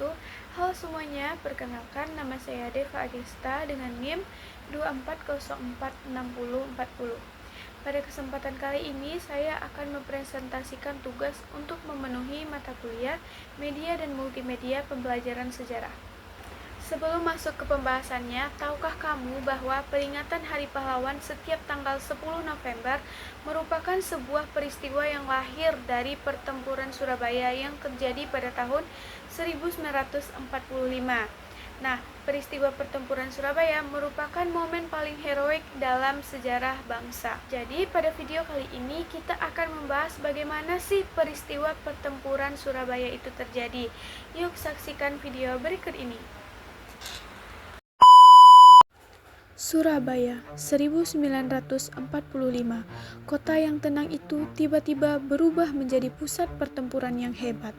wabarakatuh. Halo semuanya, perkenalkan nama saya Deva Agesta dengan NIM 24046040. Pada kesempatan kali ini saya akan mempresentasikan tugas untuk memenuhi mata kuliah Media dan Multimedia Pembelajaran Sejarah. Sebelum masuk ke pembahasannya, tahukah kamu bahwa peringatan Hari Pahlawan setiap tanggal 10 November merupakan sebuah peristiwa yang lahir dari pertempuran Surabaya yang terjadi pada tahun 1945. Nah, peristiwa pertempuran Surabaya merupakan momen paling heroik dalam sejarah bangsa. Jadi, pada video kali ini kita akan membahas bagaimana sih peristiwa pertempuran Surabaya itu terjadi. Yuk saksikan video berikut ini. Surabaya, 1945. Kota yang tenang itu tiba-tiba berubah menjadi pusat pertempuran yang hebat.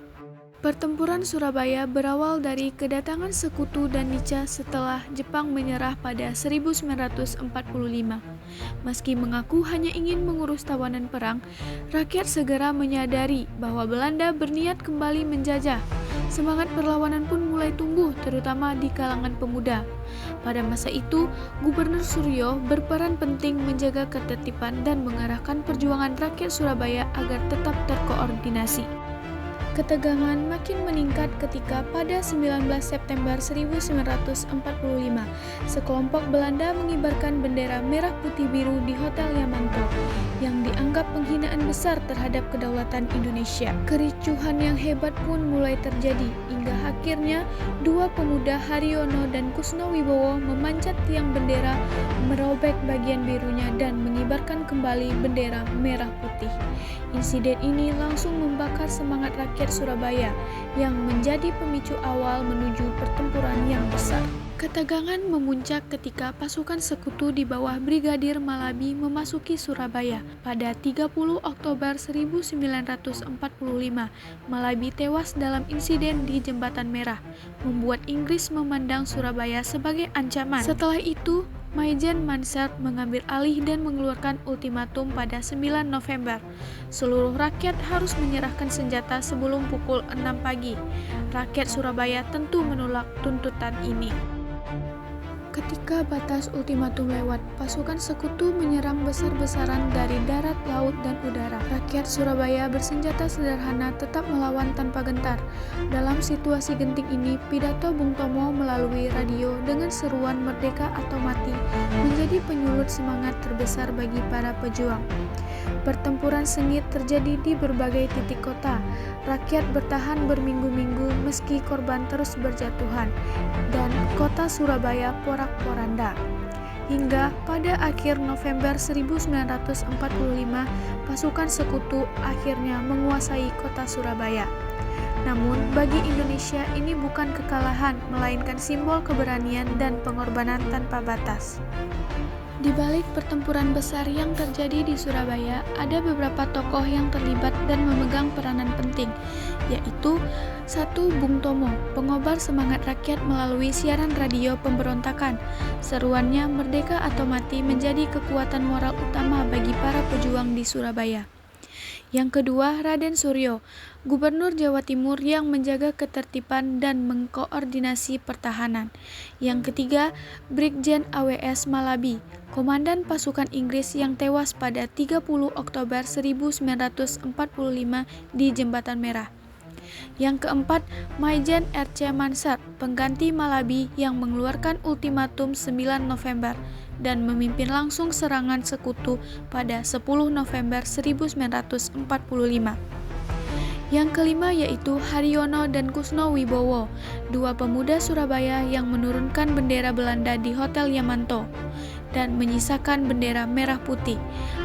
Pertempuran Surabaya berawal dari kedatangan sekutu dan Nica setelah Jepang menyerah pada 1945. Meski mengaku hanya ingin mengurus tawanan perang, rakyat segera menyadari bahwa Belanda berniat kembali menjajah. Semangat perlawanan pun mulai tumbuh, terutama di kalangan pemuda. Pada masa itu, Gubernur Suryo berperan penting menjaga ketertiban dan mengarahkan perjuangan rakyat Surabaya agar tetap terkoordinasi. Ketegangan makin meningkat ketika pada 19 September 1945, sekelompok Belanda mengibarkan bendera merah putih biru di Hotel Yamanto yang dianggap penghinaan besar terhadap kedaulatan Indonesia. Kericuhan yang hebat pun mulai terjadi hingga akhirnya dua pemuda Haryono dan Kusno Wibowo memanjat tiang bendera, merobek bagian birunya dan mengibarkan kembali bendera merah putih. Insiden ini langsung membakar semangat rakyat Surabaya yang menjadi pemicu awal menuju pertempuran yang besar. Ketegangan memuncak ketika pasukan sekutu di bawah Brigadir Malabi memasuki Surabaya. Pada 30 Oktober 1945, Malabi tewas dalam insiden di Jembatan Merah, membuat Inggris memandang Surabaya sebagai ancaman. Setelah itu, Maijen Mansert mengambil alih dan mengeluarkan ultimatum pada 9 November. Seluruh rakyat harus menyerahkan senjata sebelum pukul 6 pagi. Rakyat Surabaya tentu menolak tuntutan ini. Ketika batas ultimatum lewat, pasukan sekutu menyerang besar-besaran dari darat, laut, dan udara. Rakyat Surabaya bersenjata sederhana tetap melawan tanpa gentar. Dalam situasi genting ini, pidato Bung Tomo melalui radio dengan seruan merdeka atau mati menjadi penyulut semangat terbesar bagi para pejuang. Pertempuran sengit terjadi di berbagai titik kota. Rakyat bertahan berminggu-minggu meski korban terus berjatuhan, dan kota Surabaya porak-poranda. Hingga pada akhir November 1945, pasukan sekutu akhirnya menguasai kota Surabaya. Namun, bagi Indonesia ini bukan kekalahan, melainkan simbol keberanian dan pengorbanan tanpa batas. Di balik pertempuran besar yang terjadi di Surabaya, ada beberapa tokoh yang terlibat dan memegang peranan penting, yaitu 1. Bung Tomo, pengobar semangat rakyat melalui siaran radio pemberontakan. Seruannya merdeka atau mati menjadi kekuatan moral utama bagi para pejuang di Surabaya. Yang kedua, Raden Suryo, Gubernur Jawa Timur yang menjaga ketertiban dan mengkoordinasi pertahanan. Yang ketiga, Brigjen AWS Malabi, komandan pasukan Inggris yang tewas pada 30 Oktober 1945 di Jembatan Merah. Yang keempat, Maijen R.C. Mansert, pengganti Malabi yang mengeluarkan ultimatum 9 November dan memimpin langsung serangan sekutu pada 10 November 1945. Yang kelima yaitu Haryono dan Kusno Wibowo, dua pemuda Surabaya yang menurunkan bendera Belanda di Hotel Yamanto dan menyisakan bendera merah putih.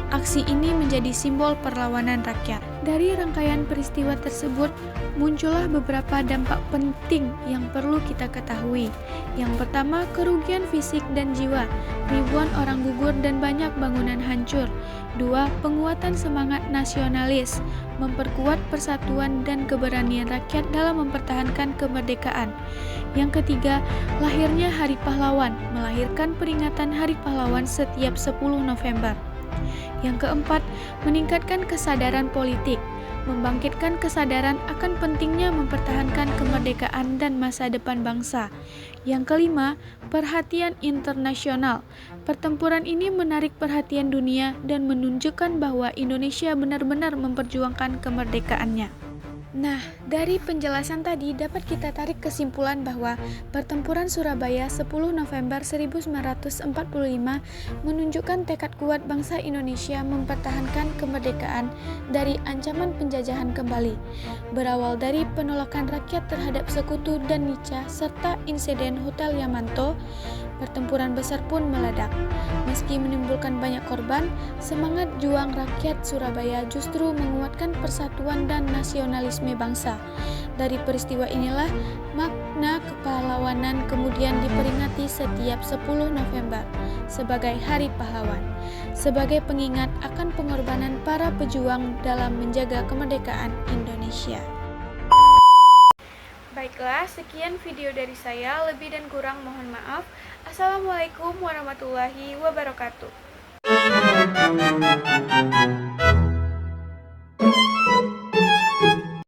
Aksi ini menjadi simbol perlawanan rakyat. Dari rangkaian peristiwa tersebut, muncullah beberapa dampak penting yang perlu kita ketahui. Yang pertama, kerugian fisik dan jiwa. Ribuan orang gugur dan banyak bangunan hancur. 2. Penguatan semangat nasionalis, memperkuat persatuan dan keberanian rakyat dalam mempertahankan kemerdekaan. Yang ketiga, lahirnya Hari Pahlawan, melahirkan peringatan Hari Pahlawan setiap 10 November. Yang keempat, meningkatkan kesadaran politik, membangkitkan kesadaran akan pentingnya mempertahankan kemerdekaan dan masa depan bangsa. Yang kelima, perhatian internasional. Pertempuran ini menarik perhatian dunia dan menunjukkan bahwa Indonesia benar-benar memperjuangkan kemerdekaannya. Nah, dari penjelasan tadi dapat kita tarik kesimpulan bahwa Pertempuran Surabaya 10 November 1945 menunjukkan tekad kuat bangsa Indonesia mempertahankan kemerdekaan dari ancaman penjajahan kembali. Berawal dari penolakan rakyat terhadap Sekutu dan Nica serta insiden Hotel Yamanto, pertempuran besar pun meledak. Meski menimbulkan banyak korban, semangat juang rakyat Surabaya justru menguatkan persatuan dan nasionalisme bangsa. Dari peristiwa inilah makna kepahlawanan kemudian diperingati setiap 10 November sebagai Hari Pahlawan, sebagai pengingat akan pengorbanan para pejuang dalam menjaga kemerdekaan Indonesia. Baiklah, sekian video dari saya. Lebih dan kurang mohon maaf. Assalamualaikum warahmatullahi wabarakatuh.